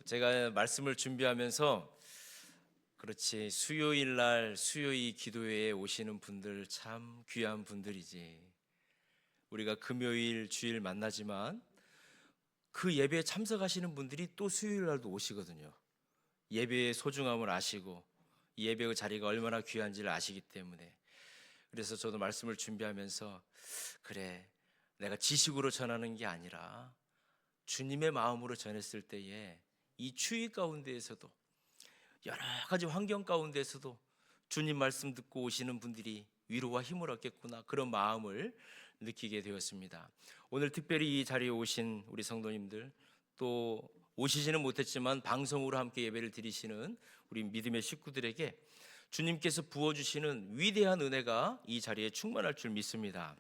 제가 말씀을 준비하면서 그렇지, 수요일 날 수요일 기도회에 오시는 분들 참 귀한 분들이지. 우리가 금요일 주일 만나지만 그 예배에 참석하시는 분들이 또 수요일 날도 오시거든요. 예배의 소중함을 아시고 이 예배의 자리가 얼마나 귀한지를 아시기 때문에. 그래서 저도 말씀을 준비하면서 그래, 내가 지식으로 전하는 게 아니라 주님의 마음으로 전했을 때에 이 추위 가운데에서도, 여러 가지 환경 가운데서도 주님 말씀 듣고 오시는 분들이 위로와 힘을 얻겠구나, 그런 마음을 느끼게 되었습니다. 오늘 특별히 이 자리에 오신 우리 성도님들, 또 오시지는 못했지만 방송으로 함께 예배를 드리시는 우리 믿음의 식구들에게 주님께서 부어주시는 위대한 은혜가 이 자리에 충만할 줄 믿습니다.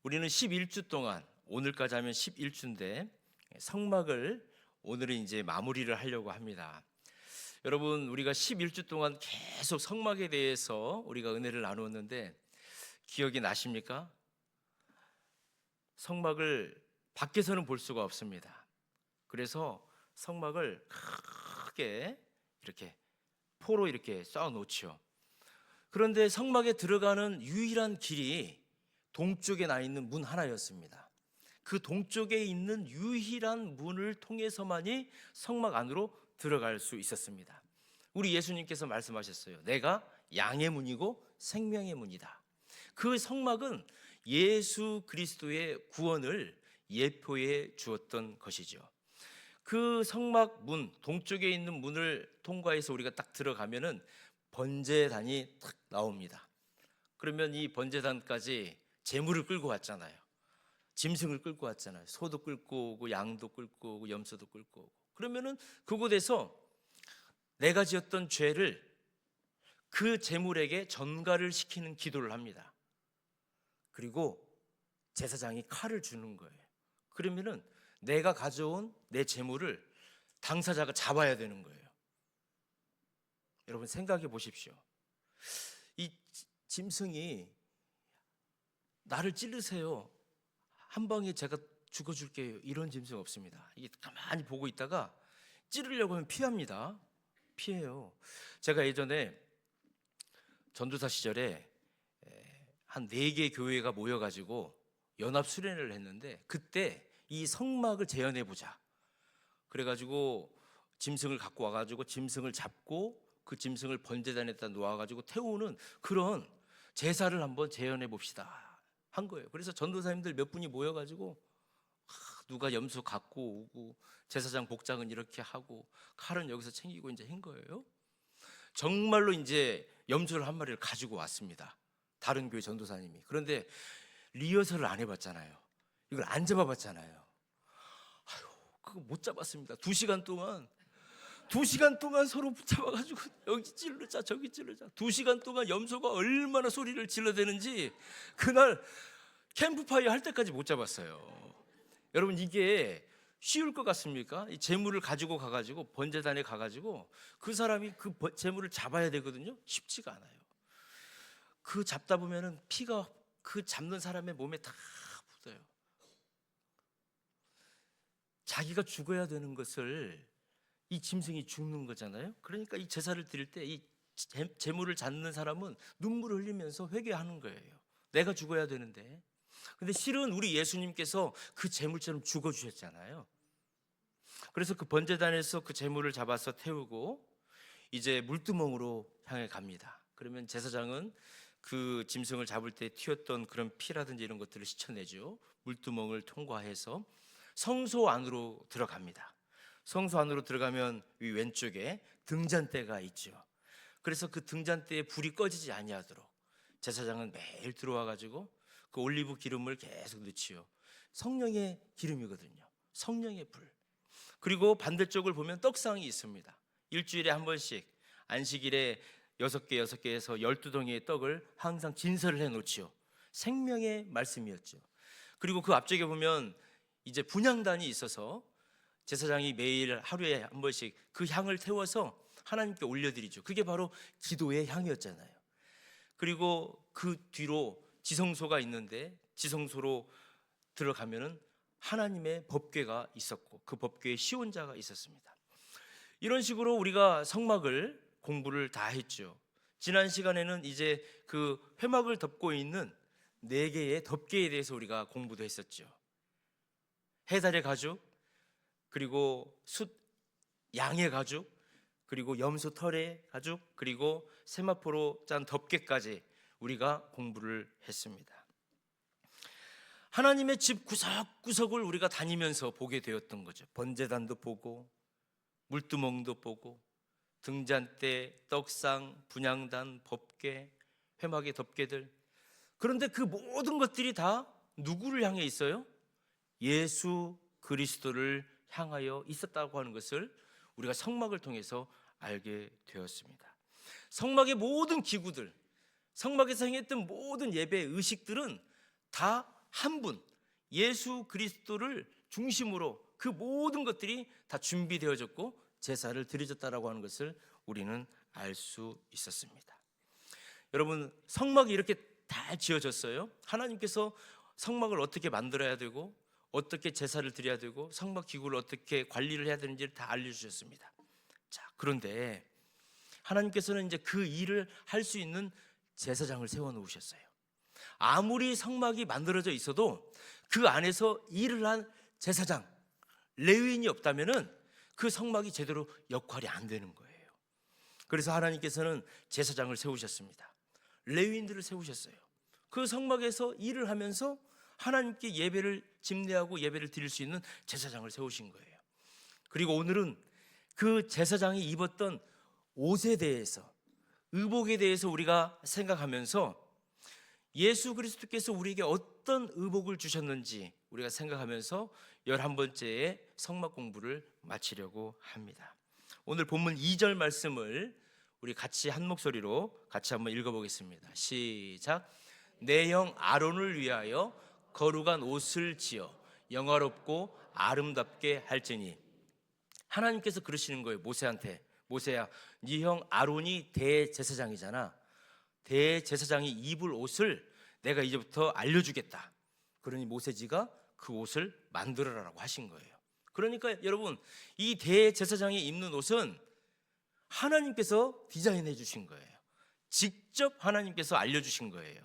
우리는 11주 동안, 오늘까지 하면 11주인데 성막을 오늘은 이제 마무리를 하려고 합니다. 여러분, 우리가 11주 동안 계속 성막에 대해서 우리가 은혜를 나누었는데 기억이 나십니까? 성막을 밖에서는 볼 수가 없습니다. 그래서 성막을 크게 이렇게 포로 이렇게 쌓아 놓지요. 그런데 성막에 들어가는 유일한 길이 동쪽에 나 있는 문 하나였습니다. 그 동쪽에 있는 유일한 문을 통해서만이 성막 안으로 들어갈 수 있었습니다. 우리 예수님께서 말씀하셨어요. 내가 양의 문이고 생명의 문이다. 그 성막은 예수 그리스도의 구원을 예표해 주었던 것이죠. 그 성막 문, 동쪽에 있는 문을 통과해서 우리가 딱 들어가면은 번제단이 탁 나옵니다. 그러면 이 번제단까지 제물을 끌고 왔잖아요. 짐승을 끌고 왔잖아요. 소도 끌고 오고 양도 끌고 오고 염소도 끌고 오고. 그러면은 그곳에서 내가 지었던 죄를 그 제물에게 전가를 시키는 기도를 합니다. 그리고 제사장이 칼을 주는 거예요. 그러면은 내가 가져온 내 제물을 당사자가 잡아야 되는 거예요. 여러분 생각해 보십시오. 이 짐승이 나를 찌르세요, 한 방에 제가 죽어줄게요, 이런 짐승 없습니다. 이게 가만히 보고 있다가 찌르려고 하면 피합니다. 피해요. 제가 예전에 전도사 시절에 한 4개 교회가 모여가지고 연합 수련회를 했는데, 그때 이 성막을 재현해 보자 그래가지고 짐승을 갖고 와가지고 짐승을 잡고 그 짐승을 번제단에다 놓아가지고 태우는 그런 제사를 한번 재현해 봅시다 한 거예요. 그래서 전도사님들 몇 분이 모여가지고 누가 염소 갖고 오고 제사장 복장은 이렇게 하고 칼은 여기서 챙기고 이제 한 거예요. 정말로 이제 염소를 한 마리를 가지고 왔습니다. 다른 교회 전도사님이. 그런데 리허설을 안 해봤잖아요. 이걸 안 잡아봤잖아요. 아유, 그거 못 잡았습니다. 2시간 동안 서로 붙잡아가지고 여기 찔르자 저기 찔르자. 2시간 동안 염소가 얼마나 소리를 질러대는지 그날 캠프파이어 할 때까지 못 잡았어요. 여러분, 이게 쉬울 것 같습니까? 이 재물을 가지고 가가지고 번제단에 가가지고 그 사람이 그 재물을 잡아야 되거든요. 쉽지가 않아요. 그 잡다 보면은 피가 그 잡는 사람의 몸에 다 묻어요. 자기가 죽어야 되는 것을 이 짐승이 죽는 거잖아요. 그러니까 이 제사를 드릴 때 이 제물을 잡는 사람은 눈물을 흘리면서 회개하는 거예요. 내가 죽어야 되는데. 근데 실은 우리 예수님께서 그 제물처럼 죽어주셨잖아요. 그래서 그 번제단에서 그 제물을 잡아서 태우고 이제 물두멍으로 향해 갑니다. 그러면 제사장은 그 짐승을 잡을 때 튀었던 그런 피라든지 이런 것들을 씻어내죠. 물두멍을 통과해서 성소 안으로 들어갑니다. 성소 안으로 들어가면 위 왼쪽에 등잔대가 있죠. 그래서 그 등잔대에 불이 꺼지지 아니하도록 제사장은 매일 들어와 가지고 그 올리브 기름을 계속 넣지요. 성령의 기름이거든요. 성령의 불. 그리고 반대쪽을 보면 떡상이 있습니다. 일주일에 한 번씩 안식일에 6개에서 12덩이의 떡을 항상 진설을 해 놓지요. 생명의 말씀이었죠. 그리고 그 앞쪽에 보면 이제 분향단이 있어서 제사장이 매일 하루에 한 번씩 그 향을 태워서 하나님께 올려드리죠. 그게 바로 기도의 향이었잖아요. 그리고 그 뒤로 지성소가 있는데 지성소로 들어가면은 하나님의 법궤가 있었고 그 법궤에 시온자가 있었습니다. 이런 식으로 우리가 성막을 공부를 다 했죠. 지난 시간에는 이제 그 회막을 덮고 있는 4개의 덮개에 대해서 우리가 공부도 했었죠. 해달의 가죽, 그리고 양의 가죽, 그리고 염소 털의 가죽, 그리고 세마포로 짠 덮개까지 우리가 공부를 했습니다. 하나님의 집 구석구석을 우리가 다니면서 보게 되었던 거죠. 번제단도 보고 물두멍도 보고 등잔대, 떡상, 분향단, 법궤, 회막의 덮개들. 그런데 그 모든 것들이 다 누구를 향해 있어요? 예수 그리스도를 향하여 있었다고 하는 것을 우리가 성막을 통해서 알게 되었습니다. 성막의 모든 기구들, 성막에서 행했던 모든 예배 의식들은 다 한 분, 예수 그리스도를 중심으로 그 모든 것들이 다 준비되어졌고 제사를 드려졌다라고 하는 것을 우리는 알 수 있었습니다. 여러분, 성막이 이렇게 다 지어졌어요. 하나님께서 성막을 어떻게 만들어야 되고 어떻게 제사를 드려야 되고 성막 기구를 어떻게 관리를 해야 되는지를 다 알려주셨습니다. 자, 그런데 하나님께서는 이제 그 일을 할 수 있는 제사장을 세워놓으셨어요. 아무리 성막이 만들어져 있어도 그 안에서 일을 한 제사장, 레위인이 없다면은 그 성막이 제대로 역할이 안 되는 거예요. 그래서 하나님께서는 제사장을 세우셨습니다. 레위인들을 세우셨어요. 그 성막에서 일을 하면서 하나님께 예배를 집례하고 예배를 드릴 수 있는 제사장을 세우신 거예요. 그리고 오늘은 그 제사장이 입었던 옷에 대해서, 의복에 대해서 우리가 생각하면서 예수 그리스도께서 우리에게 어떤 의복을 주셨는지 우리가 생각하면서 11번째의 성막 공부를 마치려고 합니다. 오늘 본문 2절 말씀을 우리 같이 한 목소리로 같이 한번 읽어보겠습니다. 시작. 내 형 아론을 위하여 거룩한 옷을 지어 영화롭고 아름답게 할지니. 하나님께서 그러시는 거예요. 모세한테. 모세야, 네 형 아론이 대제사장이잖아. 대제사장이 입을 옷을 내가 이제부터 알려주겠다. 그러니 모세지가 그 옷을 만들어라라고 하신 거예요. 그러니까 여러분, 이 대제사장이 입는 옷은 하나님께서 디자인해 주신 거예요. 직접 하나님께서 알려주신 거예요.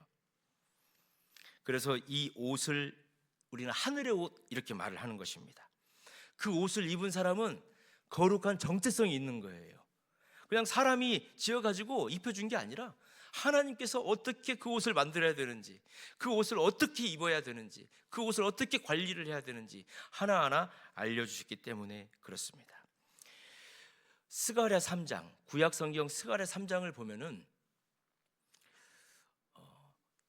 그래서 이 옷을 우리는 하늘의 옷 이렇게 말을 하는 것입니다. 그 옷을 입은 사람은 거룩한 정체성이 있는 거예요. 그냥 사람이 지어가지고 입혀준 게 아니라 하나님께서 어떻게 그 옷을 만들어야 되는지, 그 옷을 어떻게 입어야 되는지, 그 옷을 어떻게 관리를 해야 되는지 하나하나 알려주셨기 때문에 그렇습니다. 스가랴 3장, 구약성경 스가랴 3장을 보면은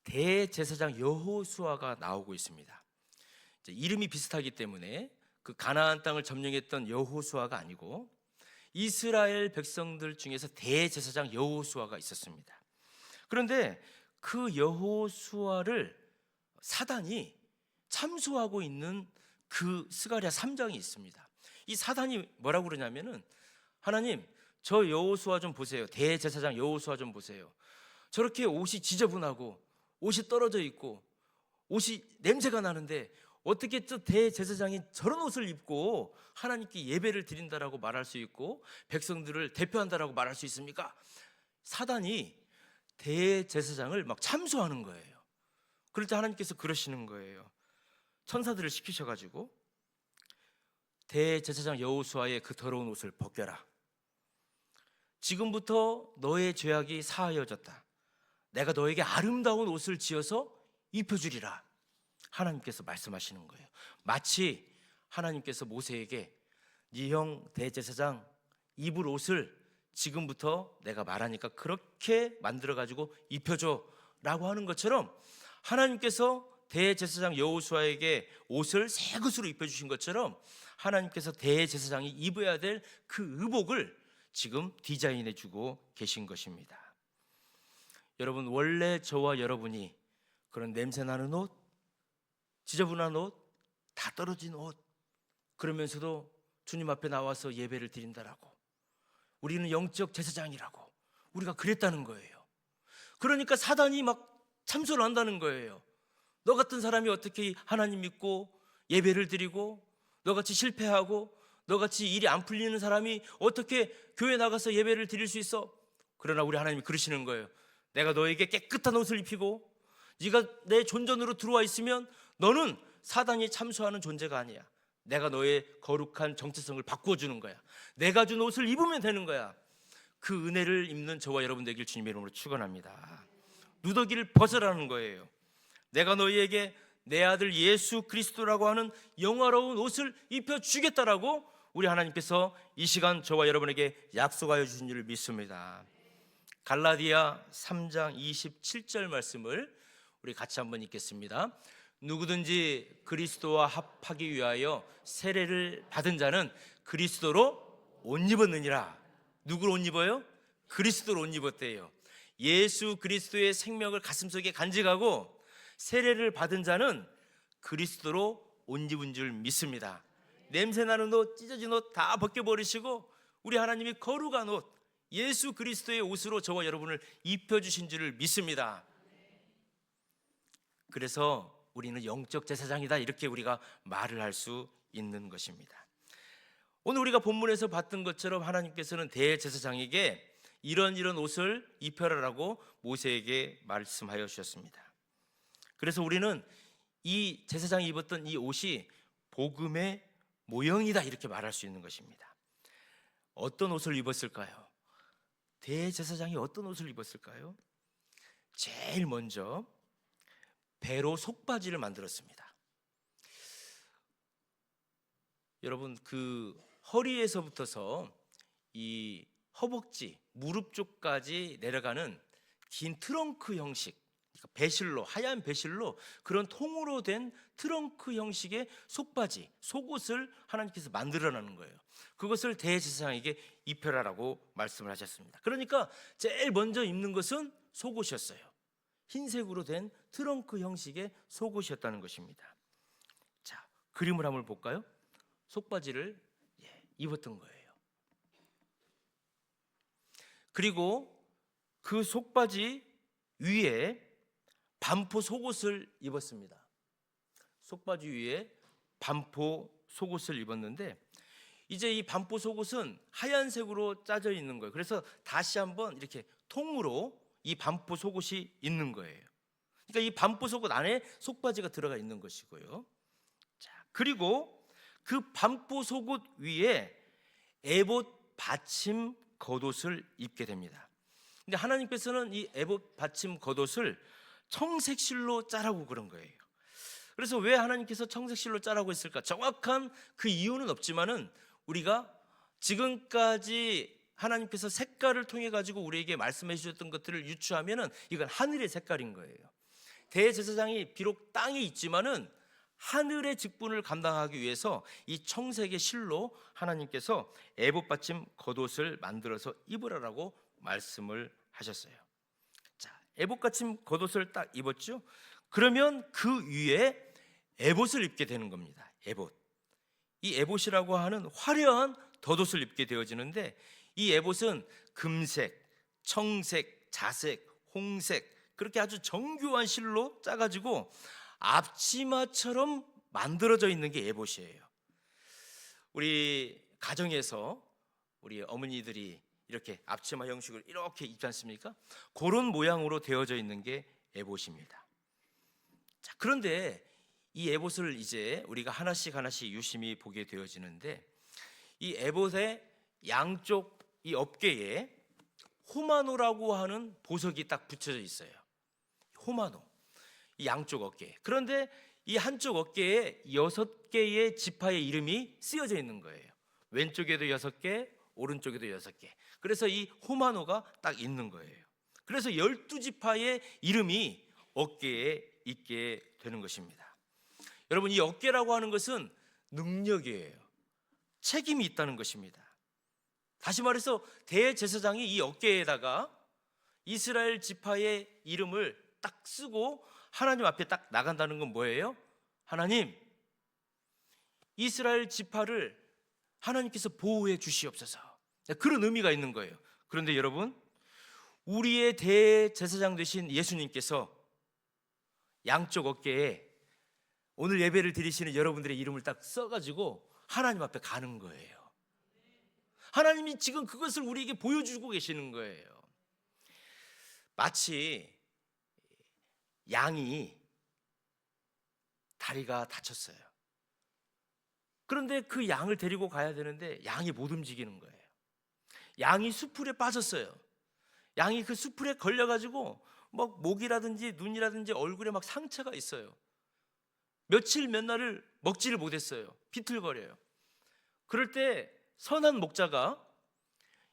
대제사장 여호수아가 나오고 있습니다. 이름이 비슷하기 때문에 그 가나안 땅을 점령했던 여호수아가 아니고 이스라엘 백성들 중에서 대제사장 여호수아가 있었습니다. 그런데 그 여호수아를 사단이 참소하고 있는 그 스가랴 3장이 있습니다. 이 사단이 뭐라고 그러냐면은, 하나님, 저 여호수아 좀 보세요. 대제사장 여호수아 좀 보세요. 저렇게 옷이 지저분하고 옷이 떨어져 있고 옷이 냄새가 나는데 어떻게 저 대제사장이 저런 옷을 입고 하나님께 예배를 드린다라고 말할 수 있고 백성들을 대표한다라고 말할 수 있습니까? 사단이 대제사장을 막 참소하는 거예요. 그럴 때 하나님께서 그러시는 거예요. 천사들을 시키셔가지고 대제사장 여호수아의 그 더러운 옷을 벗겨라. 지금부터 너의 죄악이 사하여졌다. 내가 너에게 아름다운 옷을 지어서 입혀주리라. 하나님께서 말씀하시는 거예요. 마치 하나님께서 모세에게 네 형 대제사장 입을 옷을 지금부터 내가 말하니까 그렇게 만들어가지고 입혀줘 라고 하는 것처럼, 하나님께서 대제사장 여호수아에게 옷을 새 것으로 입혀주신 것처럼 하나님께서 대제사장이 입어야 될 그 의복을 지금 디자인해주고 계신 것입니다. 여러분, 원래 저와 여러분이 그런 냄새나는 옷, 지저분한 옷, 다 떨어진 옷, 그러면서도 주님 앞에 나와서 예배를 드린다라고, 우리는 영적 제사장이라고 우리가 그랬다는 거예요. 그러니까 사단이 막 참소를 한다는 거예요. 너 같은 사람이 어떻게 하나님 믿고 예배를 드리고 너같이 실패하고 너같이 일이 안 풀리는 사람이 어떻게 교회 나가서 예배를 드릴 수 있어? 그러나 우리 하나님이 그러시는 거예요. 내가 너에게 깨끗한 옷을 입히고 네가 내 존전으로 들어와 있으면 너는 사단이 참수하는 존재가 아니야. 내가 너의 거룩한 정체성을 바꿔주는 거야. 내가 준 옷을 입으면 되는 거야. 그 은혜를 입는 저와 여러분 되길 주님의 이름으로 축원합니다. 누더기를 벗으라는 거예요. 내가 너희에게 내 아들 예수 그리스도라고 하는 영화로운 옷을 입혀주겠다라고 우리 하나님께서 이 시간 저와 여러분에게 약속하여 주신 줄 믿습니다. 갈라디아 3장 27절 말씀을 우리 같이 한번 읽겠습니다. 누구든지 그리스도와 합하기 위하여 세례를 받은 자는 그리스도로 옷 입었느니라. 누구를 옷 입어요? 그리스도로 옷 입었대요. 예수 그리스도의 생명을 가슴속에 간직하고 세례를 받은 자는 그리스도로 옷 입은 줄 믿습니다. 냄새나는 옷, 찢어진 옷 다 벗겨버리시고 우리 하나님이 거룩한 옷, 예수 그리스도의 옷으로 저와 여러분을 입혀주신 줄을 믿습니다. 그래서 우리는 영적 제사장이다, 이렇게 우리가 말을 할 수 있는 것입니다. 오늘 우리가 본문에서 봤던 것처럼 하나님께서는 대제사장에게 이런 옷을 입혀라라고 모세에게 말씀하여 주셨습니다. 그래서 우리는 이 제사장이 입었던 이 옷이 복음의 모형이다, 이렇게 말할 수 있는 것입니다. 어떤 옷을 입었을까요? 대제사장이 어떤 옷을 입었을까요? 제일 먼저 배로 속바지를 만들었습니다. 여러분, 그 허리에서부터서 이 허벅지, 무릎 쪽까지 내려가는 긴 트렁크 형식, 그러니까 배실로, 하얀 배실로 그런 통으로 된 트렁크 형식의 속바지, 속옷을 하나님께서 만들어내는 거예요. 그것을 대제사장에게 입혀라라고 말씀을 하셨습니다. 그러니까 제일 먼저 입는 것은 속옷이었어요. 흰색으로 된 트렁크 형식의 속옷이었다는 것입니다. 자, 그림을 한번 볼까요? 속바지를 입었던 거예요. 그리고 그 속바지 위에 반포 속옷을 입었습니다. 속바지 위에 반포 속옷을 입었는데 이제 이 반포 속옷은 하얀색으로 짜져 있는 거예요. 그래서 다시 한번 이렇게 통으로 이 반포 속옷이 있는 거예요. 그러니까 이 반포 속옷 안에 속바지가 들어가 있는 것이고요. 자, 그리고 그 반포 속옷 위에 에봇 받침 겉옷을 입게 됩니다. 근데 하나님께서는 이 에봇 받침 겉옷을 청색실로 짜라고 그런 거예요. 그래서 왜 하나님께서 청색실로 짜라고 했을까? 정확한 그 이유는 없지만은 우리가 지금까지 하나님께서 색깔을 통해 가지고 우리에게 말씀해 주셨던 것들을 유추하면은 이건 하늘의 색깔인 거예요. 대제사장이 비록 땅에 있지만은 하늘의 직분을 감당하기 위해서 이 청색의 실로 하나님께서 에봇 받침 겉옷을 만들어서 입으라라고 말씀을 하셨어요. 자, 에봇 받침 겉옷을 딱 입었죠. 그러면 그 위에 에봇을 입게 되는 겁니다. 에봇. 이 에봇이라고 하는 화려한 덧옷을 입게 되어지는데 이 에봇은 금색, 청색, 자색, 홍색 그렇게 아주 정교한 실로 짜가지고 앞치마처럼 만들어져 있는 게 에봇이에요. 우리 가정에서 우리 어머니들이 이렇게 앞치마 형식을 이렇게 입지 않습니까? 그런 모양으로 되어져 있는 게 에봇입니다. 자, 그런데 이 에봇을 이제 우리가 하나씩 유심히 보게 되어지는데 이 에봇의 양쪽 이 어깨에 호마노라고 하는 보석이 딱 붙여져 있어요. 호마노, 이 양쪽 어깨에. 그런데 이 한쪽 어깨에 6개의 지파의 이름이 쓰여져 있는 거예요. 왼쪽에도 6개, 오른쪽에도 6개. 그래서 이 호마노가 딱 있는 거예요. 그래서 12지파의 이름이 어깨에 있게 되는 것입니다. 여러분, 이 어깨라고 하는 것은 능력이에요. 책임이 있다는 것입니다. 다시 말해서 대제사장이 이 어깨에다가 이스라엘 지파의 이름을 딱 쓰고 하나님 앞에 딱 나간다는 건 뭐예요? 하나님, 이스라엘 지파를 하나님께서 보호해 주시옵소서. 그런 의미가 있는 거예요. 그런데 여러분, 우리의 대제사장 되신 예수님께서 양쪽 어깨에 오늘 예배를 드리시는 여러분들의 이름을 딱 써가지고 하나님 앞에 가는 거예요. 하나님이 지금 그것을 우리에게 보여주고 계시는 거예요. 마치 양이 다리가 다쳤어요. 그런데 그 양을 데리고 가야 되는데 양이 못 움직이는 거예요. 양이 수풀에 빠졌어요. 양이 그 수풀에 걸려가지고 막 목이라든지 눈이라든지 얼굴에 막 상처가 있어요. 며칠 몇 날을 먹지를 못했어요. 비틀거려요. 그럴 때 선한 목자가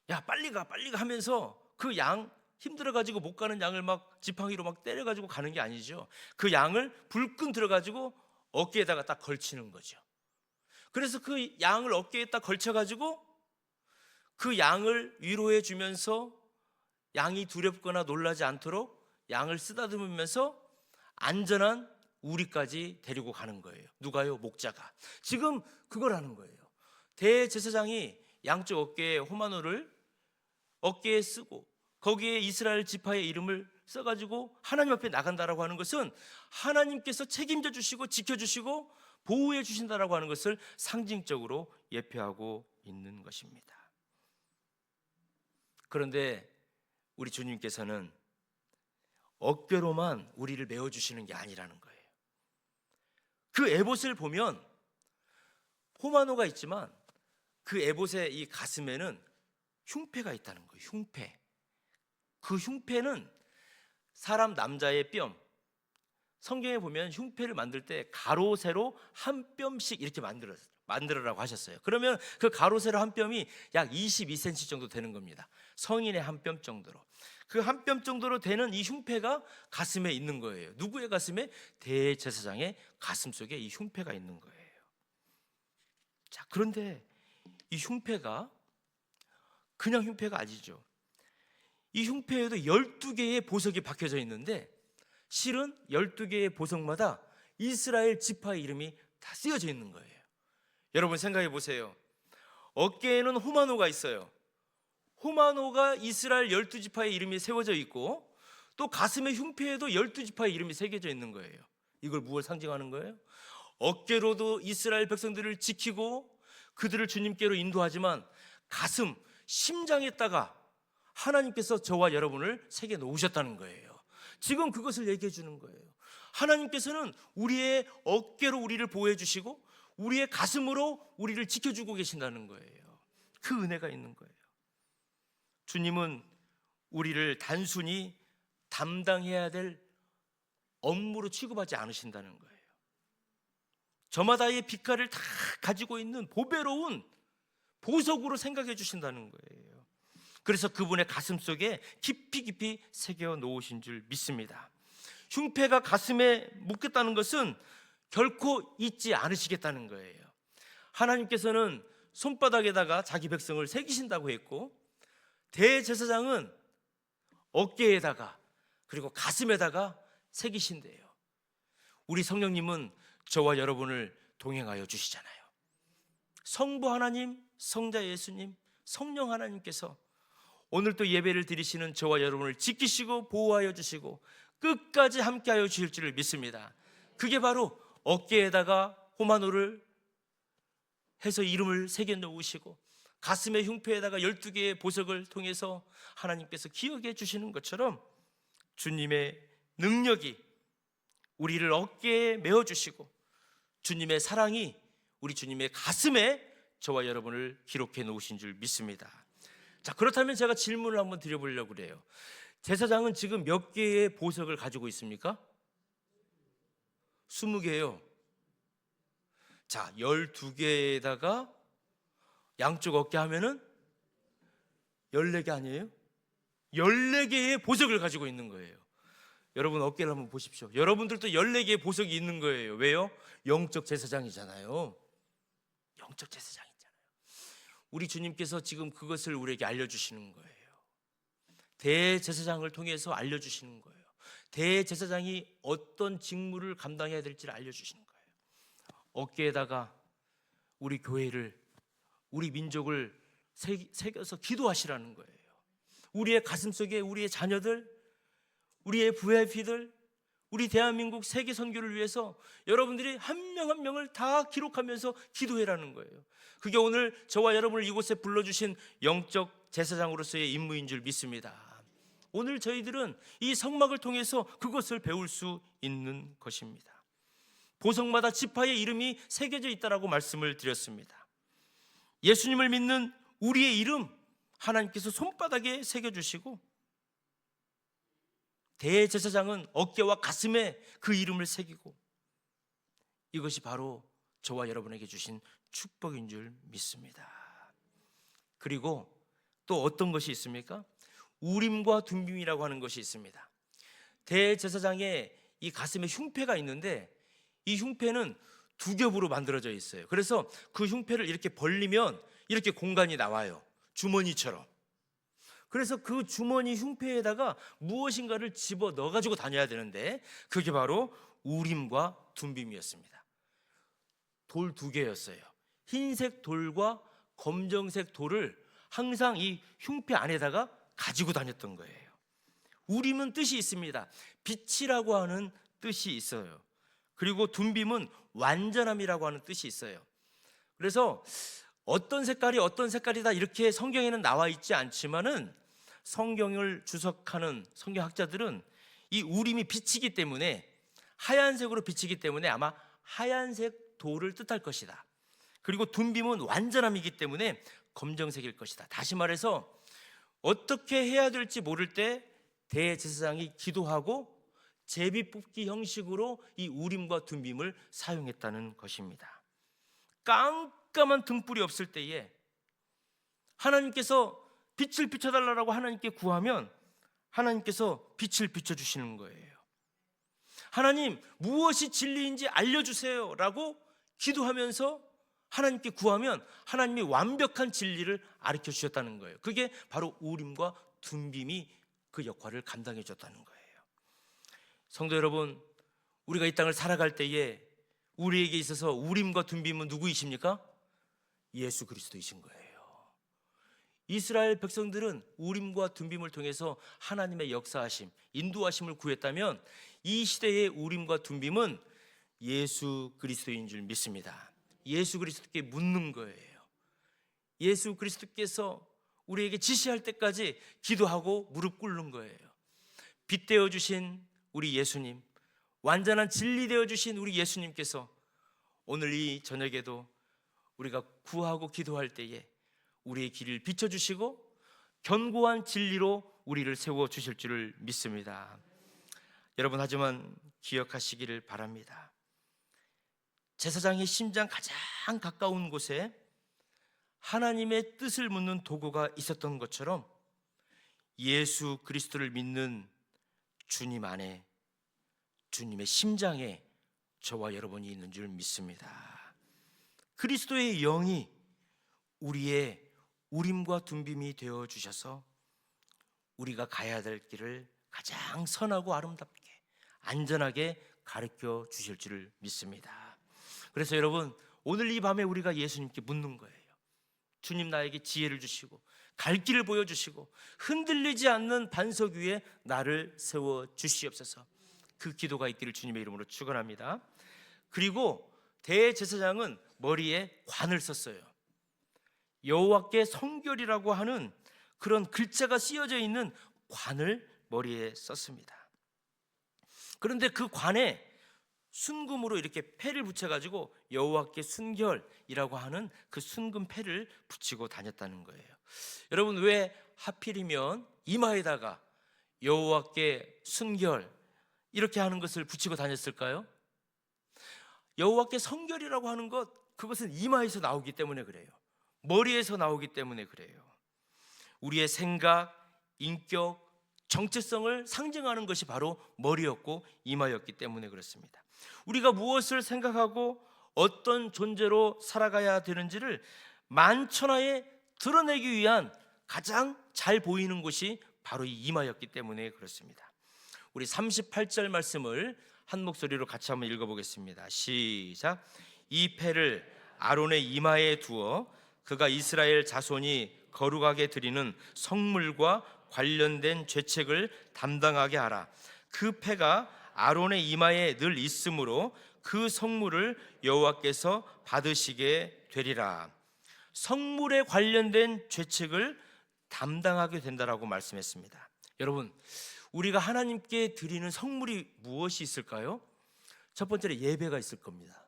야 빨리 가 하면서 그 양 힘들어가지고 못 가는 양을 막 지팡이로 막 때려가지고 가는 게 아니죠. 그 양을 불끈 들어가지고 어깨에다가 딱 걸치는 거죠. 그래서 그 양을 어깨에 딱 걸쳐가지고 그 양을 위로해 주면서 양이 두렵거나 놀라지 않도록 양을 쓰다듬으면서 안전한 우리까지 데리고 가는 거예요. 누가요? 목자가. 지금 그걸 하는 거예요. 대제사장이 양쪽 어깨에 호마노를 어깨에 쓰고 거기에 이스라엘 지파의 이름을 써가지고 하나님 앞에 나간다라고 하는 것은 하나님께서 책임져 주시고 지켜주시고 보호해 주신다라고 하는 것을 상징적으로 예표하고 있는 것입니다. 그런데 우리 주님께서는 어깨로만 우리를 메어주시는 게 아니라는 거예요. 그 에봇을 보면 호마노가 있지만 그 에봇의 이 가슴에는 흉패가 있다는 거예요. 흉패. 그 흉패는 사람 남자의 뼘. 성경에 보면 흉패를 만들 때 가로 세로 한 뼘씩 이렇게 만들으라고 하셨어요. 그러면 그 가로 세로 한 뼘이 약 22cm 정도 되는 겁니다. 성인의 한 뼘 정도로. 그 한 뼘 정도로 되는 이 흉패가 가슴에 있는 거예요. 누구의 가슴에? 대제사장의 가슴 속에 이 흉패가 있는 거예요. 자, 그런데 이 흉패가 그냥 흉패가 아니죠. 이 흉패에도 12개의 보석이 박혀져 있는데 실은 12개의 보석마다 이스라엘 지파의 이름이 다 쓰여져 있는 거예요. 여러분 생각해 보세요. 어깨에는 호마노가 있어요. 호마노가 이스라엘 12지파의 이름이 세워져 있고 또 가슴의 흉패에도 12지파의 이름이 새겨져 있는 거예요. 이걸 무엇을 상징하는 거예요? 어깨로도 이스라엘 백성들을 지키고 그들을 주님께로 인도하지만 가슴, 심장에다가 하나님께서 저와 여러분을 새겨 놓으셨다는 거예요. 지금 그것을 얘기해 주는 거예요. 하나님께서는 우리의 어깨로 우리를 보호해 주시고 우리의 가슴으로 우리를 지켜주고 계신다는 거예요. 그 은혜가 있는 거예요. 주님은 우리를 단순히 담당해야 될 업무로 취급하지 않으신다는 거예요. 저마다의 빛깔을 다 가지고 있는 보배로운 보석으로 생각해 주신다는 거예요. 그래서 그분의 가슴 속에 깊이 새겨 놓으신 줄 믿습니다. 흉패가 가슴에 묻겠다는 것은 결코 잊지 않으시겠다는 거예요. 하나님께서는 손바닥에다가 자기 백성을 새기신다고 했고 대제사장은 어깨에다가 그리고 가슴에다가 새기신대요. 우리 성령님은 저와 여러분을 동행하여 주시잖아요. 성부 하나님, 성자 예수님, 성령 하나님께서 오늘 또 예배를 드리시는 저와 여러분을 지키시고 보호하여 주시고 끝까지 함께하여 주실 줄을 믿습니다. 그게 바로 어깨에다가 호마노를 해서 이름을 새겨 놓으시고 가슴의 흉패에다가 12개의 보석을 통해서 하나님께서 기억해 주시는 것처럼 주님의 능력이 우리를 어깨에 메어주시고 주님의 사랑이 우리 주님의 가슴에 저와 여러분을 기록해 놓으신 줄 믿습니다. 자, 그렇다면 제가 질문을 한번 드려보려고 그래요. 제사장은 지금 몇 개의 보석을 가지고 있습니까? 20개예요. 자, 12개에다가 양쪽 어깨 하면은 14개 아니에요? 14개의 보석을 가지고 있는 거예요. 여러분 어깨를 한번 보십시오. 여러분들도 14개의 보석이 있는 거예요. 왜요? 영적 제사장이잖아요. 영적 제사장이잖아요. 우리 주님께서 지금 그것을 우리에게 알려주시는 거예요. 대제사장을 통해서 알려주시는 거예요. 대제사장이 어떤 직무를 감당해야 될지를 알려주시는 거예요. 어깨에다가 우리 교회를, 우리 민족을 새겨서 기도하시라는 거예요. 우리의 가슴 속에 우리의 자녀들, 우리의 VIP들, 우리 대한민국 세계 선교를 위해서 여러분들이 한 명 한 명을 다 기록하면서 기도해라는 거예요. 그게 오늘 저와 여러분을 이곳에 불러주신 영적 제사장으로서의 임무인 줄 믿습니다. 오늘 저희들은 이 성막을 통해서 그것을 배울 수 있는 것입니다. 보석마다 지파의 이름이 새겨져 있다라고 말씀을 드렸습니다. 예수님을 믿는 우리의 이름 하나님께서 손바닥에 새겨주시고, 대제사장은 어깨와 가슴에 그 이름을 새기고, 이것이 바로 저와 여러분에게 주신 축복인 줄 믿습니다. 그리고 또 어떤 것이 있습니까? 우림과 둠빔이라고 하는 것이 있습니다. 대제사장의 이 가슴에 흉패가 있는데, 이 흉패는 두 겹으로 만들어져 있어요. 그래서 그 흉패를 이렇게 벌리면 이렇게 공간이 나와요. 주머니처럼. 그래서 그 주머니 흉패에다가 무엇인가를 집어 넣어가지고 다녀야 되는데, 그게 바로 우림과 둠빔이었습니다. 돌 두 개였어요. 흰색 돌과 검정색 돌을 항상 이 흉패 안에다가 가지고 다녔던 거예요. 우림은 뜻이 있습니다. 빛이라고 하는 뜻이 있어요. 그리고 둠빔은 완전함이라고 하는 뜻이 있어요. 그래서 어떤 색깔이다 이렇게 성경에는 나와 있지 않지만은, 성경을 주석하는 성경학자들은 이 우림이 빛이기 때문에, 하얀색으로 비치기 때문에 아마 하얀색 돌을 뜻할 것이다. 그리고 둠빔은 완전함이기 때문에 검정색일 것이다. 다시 말해서 어떻게 해야 될지 모를 때 대제사장이 기도하고 제비 뽑기 형식으로 이 우림과 둠빔을 사용했다는 것입니다. 깜깜한 등불이 없을 때에 하나님께서 빛을 비춰달라고 하나님께 구하면 하나님께서 빛을 비춰주시는 거예요. 하나님, 무엇이 진리인지 알려주세요 라고 기도하면서 하나님께 구하면 하나님이 완벽한 진리를 가르쳐 주셨다는 거예요. 그게 바로 우림과 둠빔이 그 역할을 감당해 줬다는 거예요. 성도 여러분, 우리가 이 땅을 살아갈 때에 우리에게 있어서 우림과 둠빔은 누구이십니까? 예수 그리스도이신 거예요. 이스라엘 백성들은 우림과 둠빔을 통해서 하나님의 역사하심, 인도하심을 구했다면, 이 시대의 우림과 둠빔은 예수 그리스도인 줄 믿습니다. 예수 그리스도께 묻는 거예요. 예수 그리스도께서 우리에게 지시할 때까지 기도하고 무릎 꿇는 거예요. 빛 되어 주신 우리 예수님, 완전한 진리 되어 주신 우리 예수님께서 오늘 이 저녁에도 우리가 구하고 기도할 때에 우리의 길을 비춰주시고 견고한 진리로 우리를 세워주실 줄을 믿습니다. 여러분, 하지만 기억하시기를 바랍니다. 제사장의 심장 가장 가까운 곳에 하나님의 뜻을 묻는 도구가 있었던 것처럼, 예수 그리스도를 믿는 주님 안에, 주님의 심장에 저와 여러분이 있는 줄 믿습니다. 그리스도의 영이 우리의 우림과 둠빔이 되어 주셔서 우리가 가야 될 길을 가장 선하고 아름답게 안전하게 가르쳐 주실 줄을 믿습니다. 그래서 여러분, 오늘 이 밤에 우리가 예수님께 묻는 거예요. 주님, 나에게 지혜를 주시고 갈 길을 보여주시고 흔들리지 않는 반석 위에 나를 세워 주시옵소서. 그 기도가 있기를 주님의 이름으로 축원합니다. 그리고 대제사장은 머리에 관을 썼어요. 여호와께 성결이라고 하는 그런 글자가 쓰여져 있는 관을 머리에 썼습니다. 그런데 그 관에 순금으로 이렇게 패를 붙여가지고 여호와께 순결이라고 하는 그 순금 패를 붙이고 다녔다는 거예요. 여러분, 왜 하필이면 이마에다가 여호와께 순결 이렇게 하는 것을 붙이고 다녔을까요? 여호와께 성결이라고 하는 것, 그것은 이마에서 나오기 때문에 그래요. 머리에서 나오기 때문에 그래요. 우리의 생각, 인격, 정체성을 상징하는 것이 바로 머리였고 이마였기 때문에 그렇습니다. 우리가 무엇을 생각하고 어떤 존재로 살아가야 되는지를 만천하에 드러내기 위한 가장 잘 보이는 곳이 바로 이 이마였기 때문에 그렇습니다. 우리 38절 말씀을 한 목소리로 같이 한번 읽어보겠습니다. 시작. 이 패를 아론의 이마에 두어 그가 이스라엘 자손이 거룩하게 드리는 성물과 관련된 죄책을 담당하게 하라. 그 패가 아론의 이마에 늘 있으므로 그 성물을 여호와께서 받으시게 되리라. 성물에 관련된 죄책을 담당하게 된다라고 말씀했습니다. 여러분, 우리가 하나님께 드리는 성물이 무엇이 있을까요? 첫 번째로 예배가 있을 겁니다.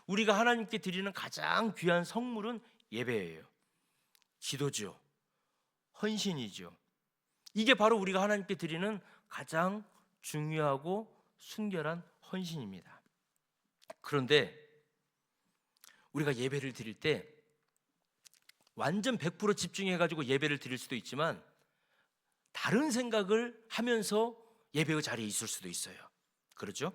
우리가 하나님께 드리는 가장 귀한 성물은 예배예요. 기도죠. 헌신이죠. 이게 바로 우리가 하나님께 드리는 가장 중요하고 순결한 헌신입니다. 그런데 우리가 예배를 드릴 때 완전 100% 집중해가지고 예배를 드릴 수도 있지만 다른 생각을 하면서 예배의 자리에 있을 수도 있어요. 그렇죠?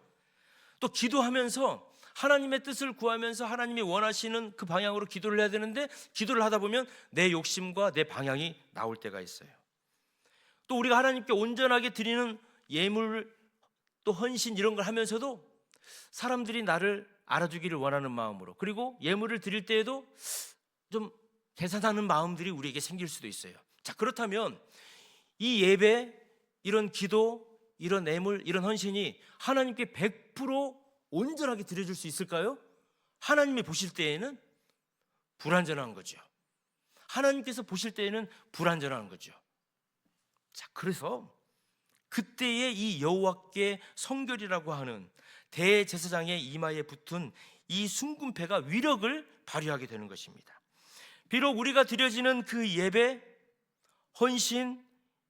또 기도하면서 하나님의 뜻을 구하면서 하나님이 원하시는 그 방향으로 기도를 해야 되는데 기도를 하다 보면 내 욕심과 내 방향이 나올 때가 있어요. 또 우리가 하나님께 온전하게 드리는 예물 또 헌신 이런 걸 하면서도 사람들이 나를 알아주기를 원하는 마음으로, 그리고 예물을 드릴 때에도 좀 계산하는 마음들이 우리에게 생길 수도 있어요. 자, 그렇다면 이 예배, 이런 기도, 이런 예물, 이런 헌신이 하나님께 100% 온전하게 드려줄 수 있을까요? 하나님이 보실 때에는 불완전한 거죠. 하나님께서 보실 때에는 불완전한 거죠. 자, 그래서 그때의 이 여호와께 성결이라고 하는 대제사장의 이마에 붙은 이 순금패가 위력을 발휘하게 되는 것입니다. 비록 우리가 드려지는 그 예배, 헌신,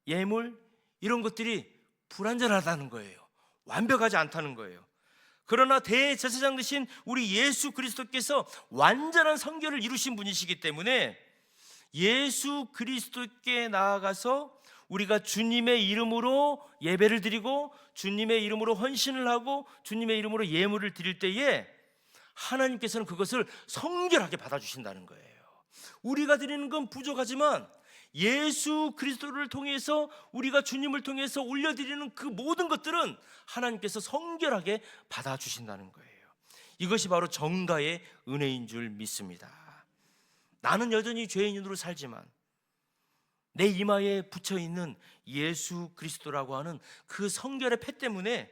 예물 이런 것들이 불완전하다는 거예요. 완벽하지 않다는 거예요. 그러나 대제사장 되신 우리 예수 그리스도께서 완전한 성결을 이루신 분이시기 때문에 예수 그리스도께 나아가서 우리가 주님의 이름으로 예배를 드리고 주님의 이름으로 헌신을 하고 주님의 이름으로 예물을 드릴 때에 하나님께서는 그것을 성결하게 받아주신다는 거예요. 우리가 드리는 건 부족하지만 예수 그리스도를 통해서 우리가 주님을 통해서 올려드리는 그 모든 것들은 하나님께서 성결하게 받아주신다는 거예요. 이것이 바로 정가의 은혜인 줄 믿습니다. 나는 여전히 죄인으로 살지만 내 이마에 붙여있는 예수 그리스도라고 하는 그 성결의 패 때문에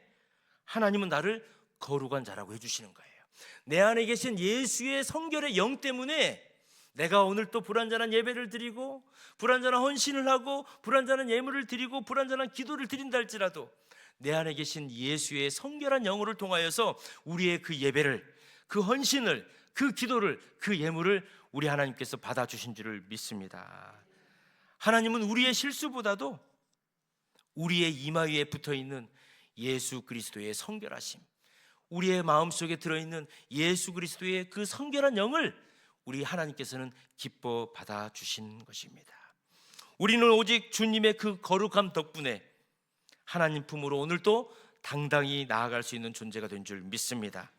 하나님은 나를 거룩한 자라고 해주시는 거예요. 내 안에 계신 예수의 성결의 영 때문에 내가 오늘 또 불완전한 예배를 드리고 불완전한 헌신을 하고 불완전한 예물을 드리고 불완전한 기도를 드린다 할지라도 내 안에 계신 예수의 성결한 영혼을 통하여서 우리의 그 예배를, 그 헌신을, 그 기도를, 그 예물을 우리 하나님께서 받아주신 줄을 믿습니다. 하나님은 우리의 실수보다도 우리의 이마 위에 붙어있는 예수 그리스도의 성결하심, 우리의 마음속에 들어있는 예수 그리스도의 그 성결한 영을 우리 하나님께서는 기뻐 받아주신 것입니다. 우리는 오직 주님의 그 거룩함 덕분에 하나님 품으로 오늘도 당당히 나아갈 수 있는 존재가 된 줄 믿습니다.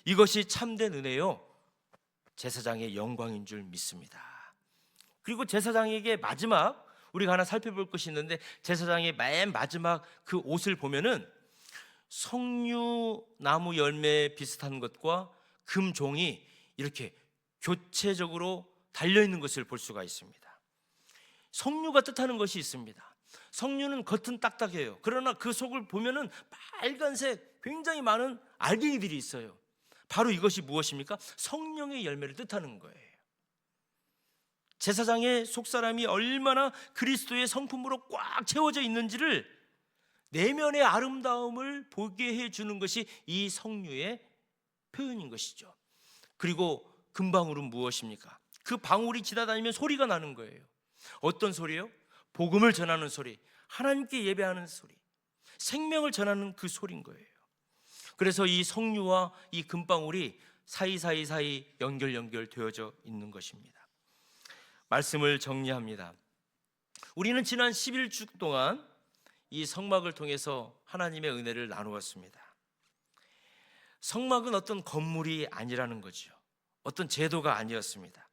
이것이 참된 은혜요, 제사장의 영광인 줄 믿습니다. 그리고 제사장에게 마지막 우리가 하나 살펴볼 것이 있는데, 제사장의 맨 마지막 그 옷을 보면은 석류나무 열매 비슷한 것과 금종이 이렇게 교체적으로 달려있는 것을 볼 수가 있습니다. 석류가 뜻하는 것이 있습니다. 석류는 겉은 딱딱해요. 그러나 그 속을 보면은 빨간색 굉장히 많은 알갱이들이 있어요. 바로 이것이 무엇입니까? 성령의 열매를 뜻하는 거예요. 제사장의 속사람이 얼마나 그리스도의 성품으로 꽉 채워져 있는지를 내면의 아름다움을 보게 해주는 것이 이 석류의 표현인 것이죠. 그리고 금방울은 무엇입니까? 그 방울이 지나다니면 소리가 나는 거예요. 어떤 소리요? 복음을 전하는 소리, 하나님께 예배하는 소리, 생명을 전하는 그 소리인 거예요. 그래서 이 석류와 이 금방울이 사이사이 연결되어져 있는 것입니다. 말씀을 정리합니다. 우리는 지난 11주 동안 이 성막을 통해서 하나님의 은혜를 나누었습니다. 성막은 어떤 건물이 아니라는 거죠. 어떤 제도가 아니었습니다.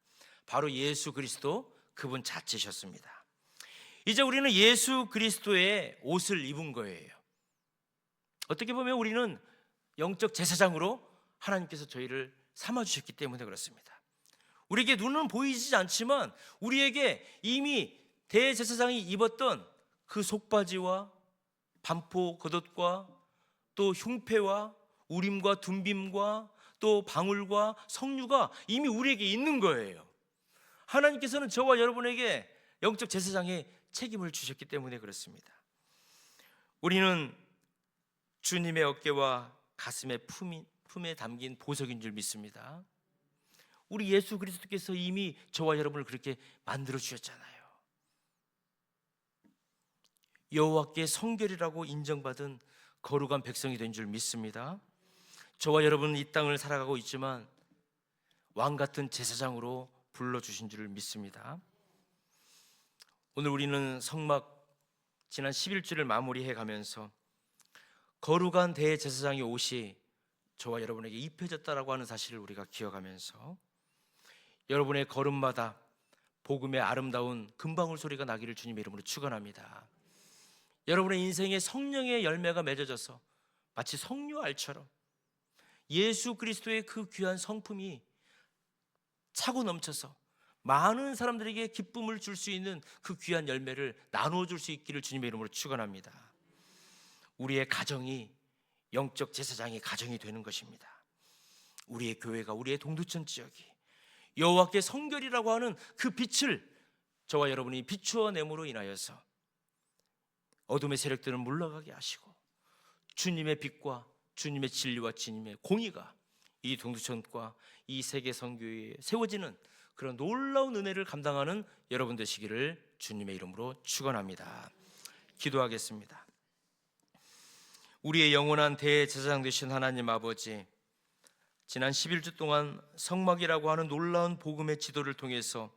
바로 예수 그리스도 그분 자체셨습니다. 이제 우리는 예수 그리스도의 옷을 입은 거예요. 어떻게 보면 우리는 영적 제사장으로 하나님께서 저희를 삼아주셨기 때문에 그렇습니다. 우리에게 눈은 보이지 않지만 우리에게 이미 대제사장이 입었던 그 속바지와 반포 겉옷과 또 흉패와 우림과 둠빔과 또 방울과 석류가 이미 우리에게 있는 거예요. 하나님께서는 저와 여러분에게 영적 제사장의 책임을 주셨기 때문에 그렇습니다. 우리는 주님의 어깨와 가슴에 품에 담긴 보석인 줄 믿습니다. 우리 예수 그리스도께서 이미 저와 여러분을 그렇게 만들어 주셨잖아요. 여호와께 성결이라고 인정받은 거룩한 백성이 된 줄 믿습니다. 저와 여러분은 이 땅을 살아가고 있지만 왕 같은 제사장으로 불러주신 줄 믿습니다. 오늘 우리는 성막 지난 11주를 마무리해 가면서 거룩한 대제사장의 옷이 저와 여러분에게 입혀졌다라고 하는 사실을 우리가 기억하면서 여러분의 걸음마다 복음의 아름다운 금방울 소리가 나기를 주님의 이름으로 축원합니다. 여러분의 인생에 성령의 열매가 맺어져서 마치 석류알처럼 예수 그리스도의 그 귀한 성품이 차고 넘쳐서 많은 사람들에게 기쁨을 줄 수 있는 그 귀한 열매를 나누어 줄 수 있기를 주님의 이름으로 축원합니다. 우리의 가정이 영적 제사장의 가정이 되는 것입니다. 우리의 교회가, 우리의 동두천 지역이 여호와께 성결이라고 하는 그 빛을 저와 여러분이 비추어 내므로 인하여서 어둠의 세력들은 물러가게 하시고 주님의 빛과 주님의 진리와 주님의 공의가 이 동두천과 이 세계 선교회에 세워지는 그런 놀라운 은혜를 감당하는 여러분 되시기를 주님의 이름으로 축원합니다. 기도하겠습니다. 우리의 영원한 대제사장 되신 하나님 아버지, 지난 11주 동안 성막이라고 하는 놀라운 복음의 지도를 통해서